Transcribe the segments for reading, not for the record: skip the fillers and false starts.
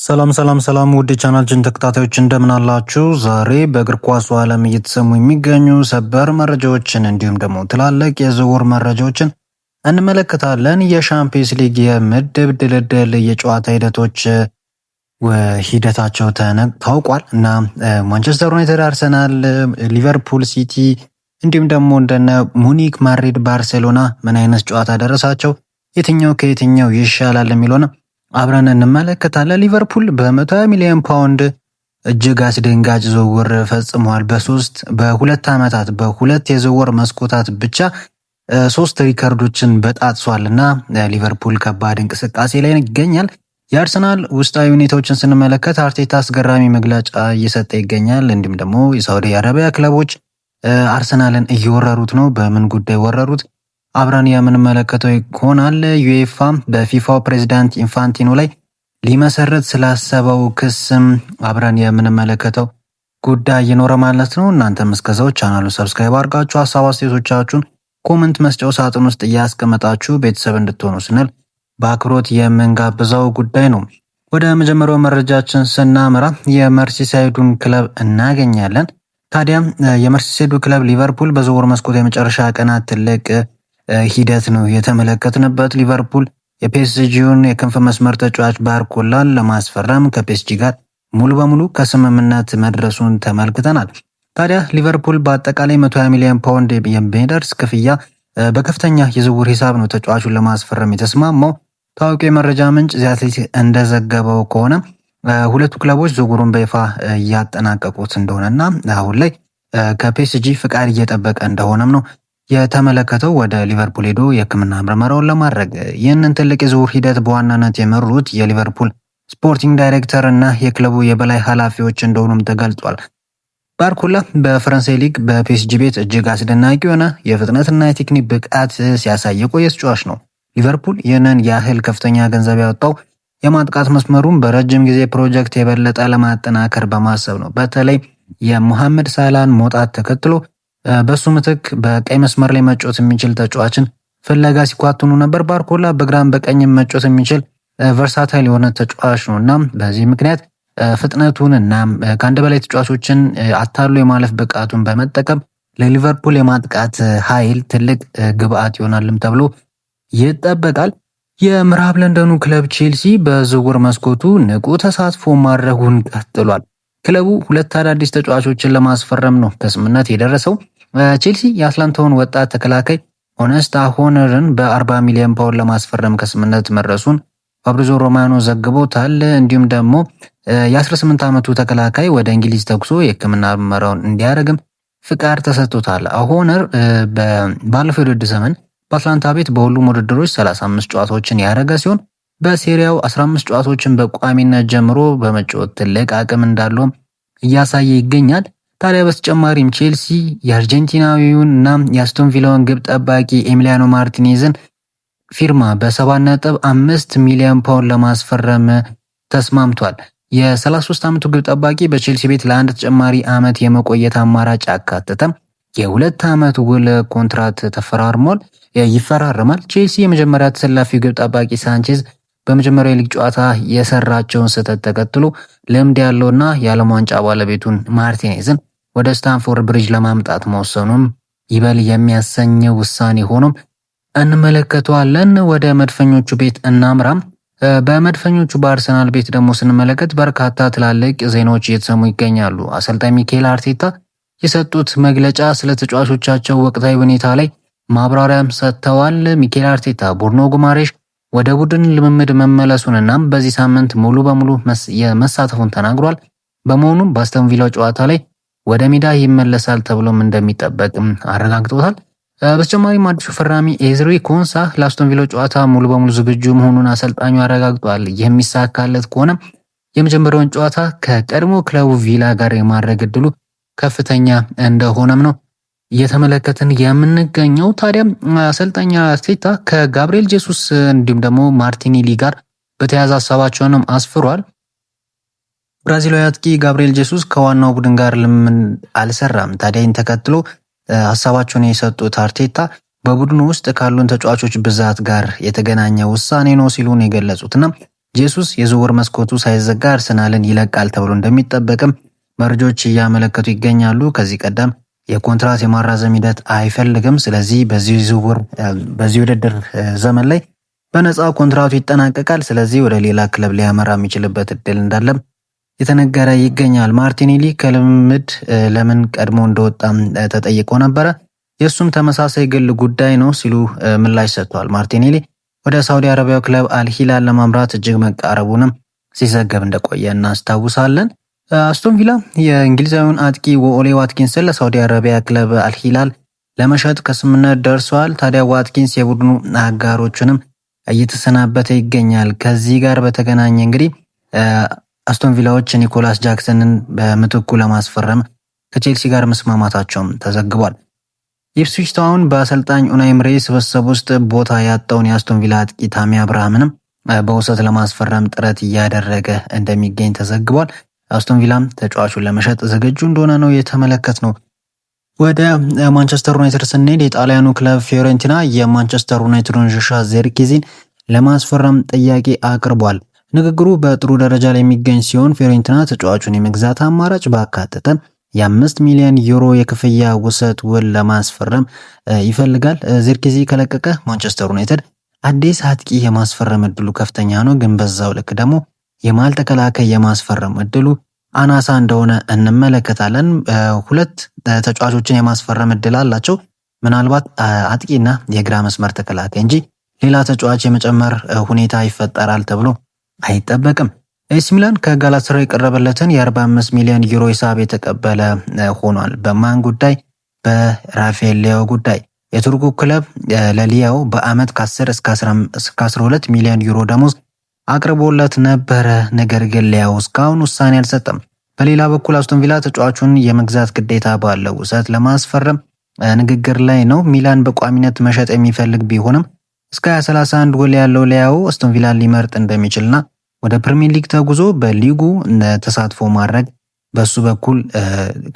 ሰላም ውድ ቻናላችን ተከታታዮች እንደምን አላችሁ? ዛሬ በእግር ኳሱ ዓለም እየተሰሙ የሚገኙ ሰበር መረጃዎችን እንዲሁም ደግሞ ትላልቅ የዝውውር መረጃዎችን እንመለከታለን። የሻምፒየንስ ሊግ የምድብ ድልድል የጨዋታ ሂደታቸው ታውቋል እና ማንቸስተር ዩናይትድ፣ አርሰናል፣ ሊቨርፑል፣ ሲቲ እንዲሁም ደግሞ እንደነ ሙኒክ፣ ማድሪድ፣ ባርሴሎና ምን አይነት ጨዋታ ደረሳቸው፣ የትኛው ከየትኛው ይሻላል የሚለውን አብረን እንመለከታለን። ሊቨርፑል በ120 ሚሊዮን ፓውንድ እጅግ አስደንጋጭ ዝውውር ፈጽሟል። በሁለት ዓመታት በሁለት የዝውውር መስኮታት ብቻ 3 ሪከርዶችን በጣጥሷልና ሊቨርፑል ከባድ እንቅስቃሴ ላይ ይገኛል። የአርሰናል ውስጣዊ ሁኔታዎችን ስንመለከት አርቴታ አስገራሚ መግለጫ እየሰጠ ይገኛል። እንዲሁም ደግሞ የሳውዲ አረቢያ ክለቦች አርሰናልን እየወረሩት ነው። በምን ጉዳይ ወረሩት? አብረን የምንመለከተው ይሆናል። ዩኤፋ በፊፋው ፕሬዝዳንት ኢንፋንቲኖ ላይ ሊመሰረት ስላሰበው ክስም አብረን የምንመለከተው ጉዳይ ይኖረ ማለት ነው። እናንተም እስከዛው ቻናሉን ሰብስክራይብ አድርጋችሁ ሀሳብ አስተያየቶቻችሁን ኮሜንት መስጫው ሳጥን ውስጥ እያስቀመጣችሁ ቤተሰብ እንድትሆኑ ስንል በአክብሮት የምንጋብዘው ጉዳይ ነው። ወደ መጀመሪያው መረጃችን ስናመራ የመርሲሳይዱን ክለብ እናገኛለን። ታዲያ የመርሲሳይዱ ክለብ ሊቨርፑል በዝውውር መስኮት የመጨረሻ ቀናት ትልቅ ሂደት ነው የተመለከትንበት። ሊቨርፑል የፒኤስጂውን የክንፍ መስመር ተጫዋች ባርኮላን ለማስፈረም ከፒኤስጂ ጋር ሙሉ በሙሉ ከስምምነት መድረሱን ተመልክተናል። ታዲያ ሊቨርፑል በአጠቃላይ 120 ሚሊዮን ፓውንድ የሚደርስ ክፍያ በከፍተኛ የዝውውር ሂሳብ ነው ተጫዋቹን ለማስፈረም የተስማማው። ታዋቂ የመረጃ ምንጭ ዘ አትሌቲክ እንደዘገበው ከሆነ ሁለቱ ክለቦች ዝውውሩን በይፋ እያጠናቀቁት እንደሆነና አሁን ላይ ከፒኤስጂ ፍቃድ እየጠበቀ እንደሆነም ነው የተመለከተው። ወደ ሊቨርፑል ሄዶ የሕክምና ምርመራውን ለማድረግ ይህንን ትልቅ የዝውውር ሂደት በዋናነት የመሩት የሊቨርፑል ስፖርቲንግ ዳይሬክተር እና የክለቡ የበላይ ኃላፊዎች እንደሆኑም ተገልጿል። ባርኮላ በፈረንሳይ ሊግ በፒኤስጂ ቤት እጅግ አስደናቂ የሆነ የፍጥነትና የቴክኒክ ብቃት ሲያሳይ የቆየ ተጫዋች ነው። ሊቨርፑል ይህንን ያህል ከፍተኛ ገንዘብ ያወጣው የማጥቃት መስመሩን በረጅም ጊዜ ፕሮጀክት የበለጠ ለማጠናከር በማሰብ ነው። በተለይ የሙሐመድ ሳላህን መውጣት ተከትሎ በሱ ምትክ በቀይ መስመር ላይ መጫወት የሚችል ተጫዋችን ፍለጋ ሲኳትኑ ነበር። ባርኮላ በግራም በቀኝም መጫወት የሚችል ቨርሳታይል የሆነ ተጫዋች ነው እና በዚህ ምክንያት ፍጥነቱን እና ከአንድ በላይ ተጫዋቾችን አታሎ የማለፍ ብቃቱን በመጠቀም ለሊቨርፑል የማጥቃት ኃይል ትልቅ ግብአት ይሆናልም ተብሎ ይጠበቃል። የምዕራብ ለንደኑ ክለብ ቼልሲ በዝውውር መስኮቱ ንቁ ተሳትፎ ማድረጉን ቀጥሏል። ክለቡ 2 አዳዲስ ተጫዋቾችን ለማስፈረም ነው ከስምምነት የደረሰው። ቼልሲ የአትላንታውን ወጣት ተከላካይ ኦነስታ ሆነርን በ40 ሚሊዮን ፓውንድ ለማስፈረም ከስምምነት መድረሱን ፋብሪዞ ሮማኖ ዘግቦታል። እንዲሁም ደግሞ የ18 ዓመቱ ተከላካይ ወደ እንግሊዝ ተጉዞ የሕክምና ምርመራውን እንዲያደርግም ፍቃድ ተሰጥቶታል። ሆነር ባለፈው የውድድር ዘመን በአትላንታ ቤት በሁሉም ውድድሮች 35 ጨዋታዎችን ያደረገ ሲሆን በሴሪያው 15 ጨዋታዎችን በቋሚነት ጀምሮ በመጫወት ትልቅ አቅም እንዳለውም እያሳየ ይገኛል። ታዲያ በተጨማሪም ቼልሲ የአርጀንቲናዊውን እና የአስቶን ቪላውን ግብ ጠባቂ ኤሚሊያኖ ማርቲኔዝን ፊርማ በ7.5 ሚሊዮን ፓውንድ ለማስፈረም ተስማምቷል። የ33 ዓመቱ ግብ ጠባቂ በቼልሲ ቤት ለአንድ ተጨማሪ ዓመት የመቆየት አማራጭ አካተተም የ2 ዓመት ውል ኮንትራት ይፈራረማል። ቼልሲ የመጀመሪያ ተሰላፊው ግብ ጠባቂ ሳንቼዝ በመጀመሪያው የሊግ ጨዋታ የሰራቸውን ስህተት ተከትሎ ልምድ ያለውና የዓለም ዋንጫ ባለቤቱን ማርቲኔዝን ወደ ስታንፎርድ ብሪጅ ለማምጣት መወሰኑም ይበል የሚያሰኘው ውሳኔ ሆኖም እንመለከተዋለን። ወደ መድፈኞቹ ቤት እናምራም። በመድፈኞቹ በአርሰናል ቤት ደግሞ ስንመለከት በርካታ ትላልቅ ዜናዎች እየተሰሙ ይገኛሉ። አሰልጣኝ ሚኬል አርቴታ የሰጡት መግለጫ ስለ ተጫዋቾቻቸው ወቅታዊ ሁኔታ ላይ ማብራሪያም ሰጥተዋል። ሚኬል አርቴታ ቡርኖ ጉማሬሽ ወደ ቡድን ልምምድ መመለሱንና በዚህ ሳምንት ሙሉ በሙሉ የመሳተፉን ተናግሯል። በመሆኑም በአስተን ቪላው ጨዋታ ላይ ወደ ሜዳ ይመለሳል ተብሎም እንደሚጠበቅም አረጋግጦታል። በተጨማሪም አዲሱ ፈራሚ ኤዝሪ ኮንሳ ለአስተን ቪላው ጨዋታ ሙሉ በሙሉ ዝግጁ መሆኑን አሰልጣኙ አረጋግጧል። የሚሳካለት ከሆነ የመጀመሪያውን ጨዋታ ከቀድሞ ክለቡ ቪላ ጋር የማድረግ እድሉ ከፍተኛ እንደሆነም ነው እየተመለከትን የምንገኘው። ታዲያ አሰልጣኝ አርቴታ ከጋብሪኤል ጄሱስ እንዲሁም ደግሞ ማርቲኔሊ ጋር በተያያዘ ሀሳባቸውንም አስፍሯል። ብራዚላዊ አጥቂ ጋብሪኤል ጄሱስ ከዋናው ቡድን ጋር ልምምድ አልሰራም። ታዲያ ይህን ተከትሎ ሀሳባቸውን የሰጡት አርቴታ በቡድኑ ውስጥ ካሉን ተጫዋቾች ብዛት ጋር የተገናኘ ውሳኔ ነው ሲሉን የገለጹትና ጄሱስ የዝውውር መስኮቱ ሳይዘጋ አርሰናልን ይለቃል ተብሎ እንደሚጠበቅም መረጃዎች እያመለከቱ ይገኛሉ። ከዚህ ቀደም የኮንትራት የማራዘም ሂደት አይፈልግም። ስለዚህ በዚህ ውድድር ዘመን ላይ በነፃ ኮንትራቱ ይጠናቀቃል። ስለዚህ ወደ ሌላ ክለብ ሊያመራ የሚችልበት እድል እንዳለም የተነገረ ይገኛል። ማርቲኔሊ ከልምድ ለምን ቀድሞ እንደወጣም ተጠይቆ ነበረ። የእሱም ተመሳሳይ ግል ጉዳይ ነው ሲሉ ምላሽ ሰጥተዋል። ማርቲኔሊ ወደ ሳውዲ አረቢያው ክለብ አልሂላል ለማምራት እጅግ መቃረቡንም ሲዘገብ እንደቆየ እናስታውሳለን። አስቶን ቪላ የእንግሊዛዊውን አጥቂ ኦሌ ዋትኪንስን ለሳውዲ አረቢያ ክለብ አልሂላል ለመሸጥ ከስምምነት ደርሰዋል። ታዲያ ዋትኪንስ የቡድኑ አጋሮችንም እየተሰናበተ ይገኛል። ከዚህ ጋር በተገናኘ እንግዲህ አስቶን ቪላዎች ኒኮላስ ጃክሰንን በምትኩ ለማስፈረም ከቼልሲ ጋር መስማማታቸውም ተዘግቧል። ኢፕስዊች ታውን በአሰልጣኝ ኡናይ ኤምሬ ስብስብ ውስጥ ቦታ ያጣውን የአስቶን ቪላ አጥቂ ታሚ አብርሃምንም በውሰት ለማስፈረም ጥረት እያደረገ እንደሚገኝ ተዘግቧል። አስቶን ቪላም ተጫዋቹን ለመሸጥ ዝግጁ እንደሆነ ነው የተመለከትነው። ወደ ማንቸስተር ዩናይትድ ስንሄድ የጣሊያኑ ክለብ ፊዮሬንቲና የማንቸስተር ዩናይትዱን ዦሹዋ ዚርክዚን ለማስፈረም ጥያቄ አቅርቧል። ንግግሩ በጥሩ ደረጃ ላይ የሚገኝ ሲሆን ፊዮሬንቲና ተጫዋቹን የመግዛት አማራጭ ባካተተ የ5 ሚሊዮን ዩሮ የክፍያ ውሰት ውል ለማስፈረም ይፈልጋል። ዚርክዚ ከለቀቀ ማንቸስተር ዩናይትድ አዲስ አጥቂ የማስፈረም እድሉ ከፍተኛ ነው፣ ግን በዛው ልክ ደግሞ የመሃል ተከላካይ የማስፈረም እድሉ አናሳ እንደሆነ እንመለከታለን። ሁለት ተጫዋቾችን የማስፈረም እድል አላቸው። ምናልባት አጥቂና የግራ መስመር ተከላካይ እንጂ ሌላ ተጫዋች የመጨመር ሁኔታ ይፈጠራል ተብሎ አይጠበቅም። ኤሲ ሚላን ከጋላታሳራይ የቀረበለትን የ45 ሚሊዮን ዩሮ ሂሳብ የተቀበለ ሆኗል። በማን ጉዳይ? በራፋኤል ሊያው ጉዳይ። የቱርኩ ክለብ ለሊያው በአመት ከ10 እስከ 12 ሚሊዮን ዩሮ ደሞዝ አቅርቦለት ነበረ። ነገር ግን ሊያው እስካሁን ውሳኔ አልሰጠም። በሌላ በኩል አስቶን ቪላ ተጫዋቹን የመግዛት ግዴታ ባለው ውሰት ለማስፈረም ንግግር ላይ ነው። ሚላን በቋሚነት መሸጥ የሚፈልግ ቢሆንም እስከ 2031 ውል ያለው ሊያው አስቶን ቪላን ሊመርጥ እንደሚችልና ወደ ፕሪሚየር ሊግ ተጉዞ በሊጉ ተሳትፎ ማድረግ በሱ በኩል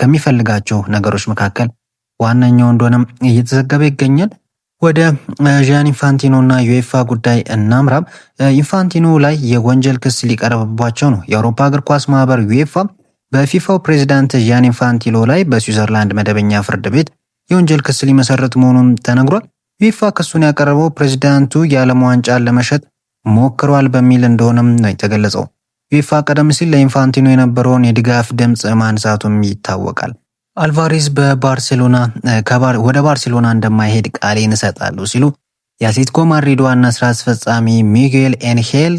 ከሚፈልጋቸው ነገሮች መካከል ዋነኛው እንደሆነም እየተዘገበ ይገኛል። ወደ ጂያኒ ኢንፋንቲኖ እና ዩኤፋ ጉዳይ እናምራም። ኢንፋንቲኖ ላይ የወንጀል ክስ ሊቀርብባቸው ነው። የአውሮፓ እግር ኳስ ማህበር ዩኤፋ በፊፋው ፕሬዚዳንት ጂያኒ ኢንፋንቲኖ ላይ በስዊዘርላንድ መደበኛ ፍርድ ቤት የወንጀል ክስ ሊመሰረት መሆኑን ተነግሯል። ዩኤፋ ክሱን ያቀረበው ፕሬዚዳንቱ የዓለም ዋንጫን ለመሸጥ ሞክሯል በሚል እንደሆነም ነው የተገለጸው። ዩኤፋ ቀደም ሲል ለኢንፋንቲኖ የነበረውን የድጋፍ ድምፅ ማንሳቱም ይታወቃል። አልቫሬዝ ወደ ባርሴሎና እንደማይሄድ ቃሌን እሰጣለሁ ሲሉ የአትሌቲኮ ማድሪድ ዋና ስራ አስፈጻሚ ሚጌል ኤንሄል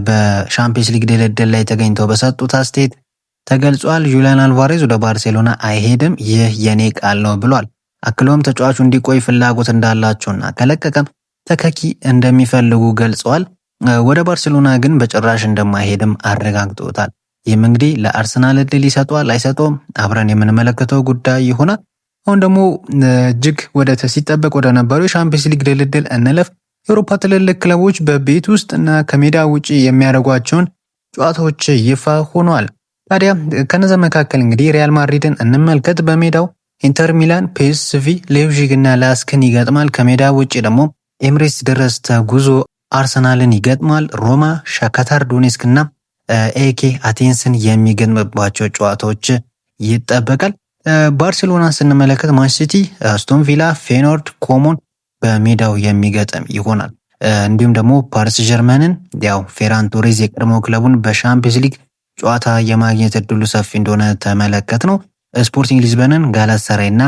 በሻምፒየንስ ሊግ ድልድል ላይ ተገኝተው በሰጡት አስተያየት ተገልጿል። ጁሊያን አልቫሬዝ ወደ ባርሴሎና አይሄድም፣ ይህ የኔ ቃል ነው ብሏል። አክሎም ተጫዋቹ እንዲቆይ ፍላጎት እንዳላቸውና ከለቀቀም ተተኪ እንደሚፈልጉ ገልጸዋል። ወደ ባርሴሎና ግን በጭራሽ እንደማይሄድም አረጋግጦታል። ይህም እንግዲህ ለአርሰናል እድል ይሰጠዋል አይሰጠውም አብረን የምንመለከተው ጉዳይ ይሆናል። አሁን ደግሞ እጅግ ሲጠበቅ ወደ ነበረው የሻምፒየንስ ሊግ ድልድል እንለፍ። የአውሮፓ ትልልቅ ክለቦች በቤት ውስጥ እና ከሜዳ ውጪ የሚያደርጓቸውን ጨዋታዎች ይፋ ሆኗል። ታዲያ ከነዛ መካከል እንግዲህ ሪያል ማድሪድን እንመልከት። በሜዳው ኢንተር ሚላን፣ ፒኤስቪ፣ ሌፕዚግ እና ላስክን ይገጥማል። ከሜዳ ውጪ ደግሞ ኤምሬትስ ድረስ ተጉዞ አርሰናልን ይገጥማል። ሮማ፣ ሻክታር ዶኔስክ እና ኤኬ አቴንስን የሚገጥምባቸው ጨዋታዎች ይጠበቃል። ባርሴሎና ስንመለከት ማንቸስተር ሲቲ፣ አስቶን ቪላ፣ ፌኖርድ፣ ኮሞን በሜዳው የሚገጥም ይሆናል። እንዲሁም ደግሞ ፓሪስ ጀርመንን ፌራን ቶሬዝ የቀድሞ ክለቡን በሻምፒየንስ ሊግ ጨዋታ የማግኘት እድሉ ሰፊ እንደሆነ ተመለከት ነው። ስፖርቲንግ ሊዝበንን፣ ጋላታሳራይ እና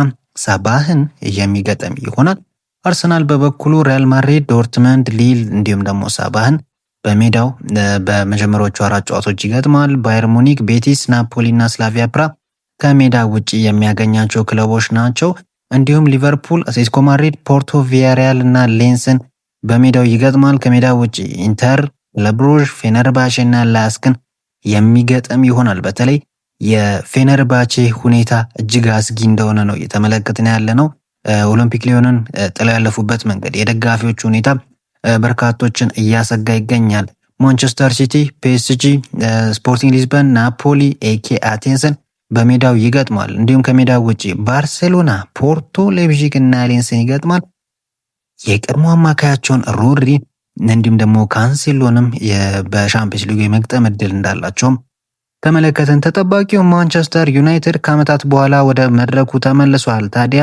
ሳባህን የሚገጥም ይሆናል። አርሰናል በበኩሉ ሪያል ማድሪድ፣ ዶርትመንድ፣ ሊል እንዲሁም ደግሞ ሳባህን በሜዳው በመጀመሪያዎቹ 4 ጨዋታዎች ይገጥማል። ባየር ሙኒክ፣ ቤቲስ፣ ናፖሊ እና ስላቪያ ፕራ ከሜዳ ውጪ የሚያገኛቸው ክለቦች ናቸው። እንዲሁም ሊቨርፑል፣ አትሌቲኮ ማድሪድ፣ ፖርቶ፣ ቪያሪያል እና ሌንስን በሜዳው ይገጥማል። ከሜዳ ውጪ ኢንተር፣ ለብሩዥ፣ ፌነርባቼ እና ላስክን የሚገጥም ይሆናል። በተለይ የፌነርባቼ ሁኔታ እጅግ አስጊ እንደሆነ ነው እየተመለከትን ያለ ነው። ኦሎምፒክ ሊዮንን ጥለው ያለፉበት መንገድ፣ የደጋፊዎቹ ሁኔታ በርካቶችን እያሰጋ ይገኛል። ማንቸስተር ሲቲ፣ ፒኤስጂ፣ ስፖርቲንግ ሊዝበን፣ ናፖሊ፣ ኤኬ አቴንስን በሜዳው ይገጥማል። እንዲሁም ከሜዳው ውጪ ባርሴሎና፣ ፖርቶ፣ ሌፕዚግ እና ሌንስን ይገጥማል። የቀድሞ አማካያቸውን ሮድሪን እንዲሁም ደግሞ ካንሴሎንም በሻምፒየንስ ሊግ የመግጠም እድል እንዳላቸውም ተመለከትን። ተጠባቂው ማንቸስተር ዩናይትድ ከዓመታት በኋላ ወደ መድረኩ ተመልሷል። ታዲያ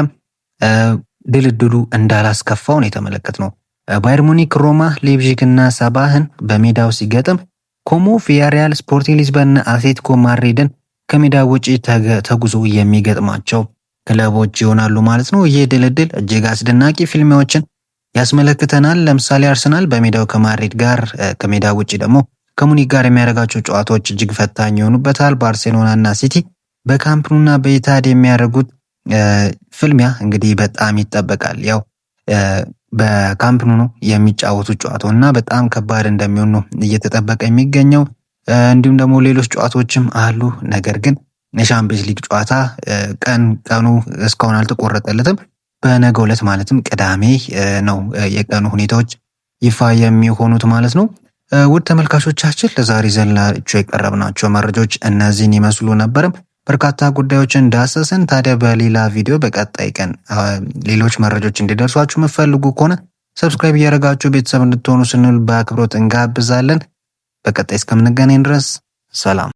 ድልድሉ እንዳላስከፋው ነው የተመለከትነው። ባየር ሙኒክ ሮማ፣ ሌፕዚግ እና ሳባህን በሜዳው ሲገጥም ኮሞ፣ ቪያሪያል፣ ስፖርቲንግ ሊዝበን፣ አትሌቲኮ ማድሪድን ከሜዳ ውጪ ተጉዞ የሚገጥማቸው ክለቦች ይሆናሉ ማለት ነው። ይህ ድልድል እጅግ አስደናቂ ፊልሚያዎችን ያስመለክተናል። ለምሳሌ አርሰናል በሜዳው ከማድሪድ ጋር፣ ከሜዳ ውጪ ደግሞ ከሙኒክ ጋር የሚያደርጋቸው ጨዋታዎች እጅግ ፈታኝ ይሆኑበታል። ባርሴሎና እና ሲቲ በካምፕ ኑና በኢታድ የሚያደርጉት ፍልሚያ እንግዲህ በጣም ይጠበቃል። ያው በካምፕ ኑ ነው የሚጫወቱት ጨዋታው እና በጣም ከባድ እንደሚሆን ነው እየተጠበቀ የሚገኘው። እንዲሁም ደግሞ ሌሎች ጨዋታዎችም አሉ። ነገር ግን የሻምፒየንስ ሊግ ጨዋታ ቀኑ እስካሁን አልተቆረጠለትም። በነገው ዕለት ማለትም ቅዳሜ ነው የቀኑ ሁኔታዎች ይፋ የሚሆኑት ማለት ነው። ውድ ተመልካቾቻችን ለዛሬ ዘላችሁ የቀረብናቸው መረጃዎች እነዚህን ይመስሉ ነበርም። በርካታ ጉዳዮችን ዳሰስን። ታዲያ በሌላ ቪዲዮ በቀጣይ ቀን ሌሎች መረጃዎች እንዲደርሷችሁ የምትፈልጉ ከሆነ ሰብስክራይብ እያደረጋችሁ ቤተሰብ እንድትሆኑ ስንል በአክብሮት እንጋብዛለን። በቀጣይ እስከምንገናኝ ድረስ ሰላም።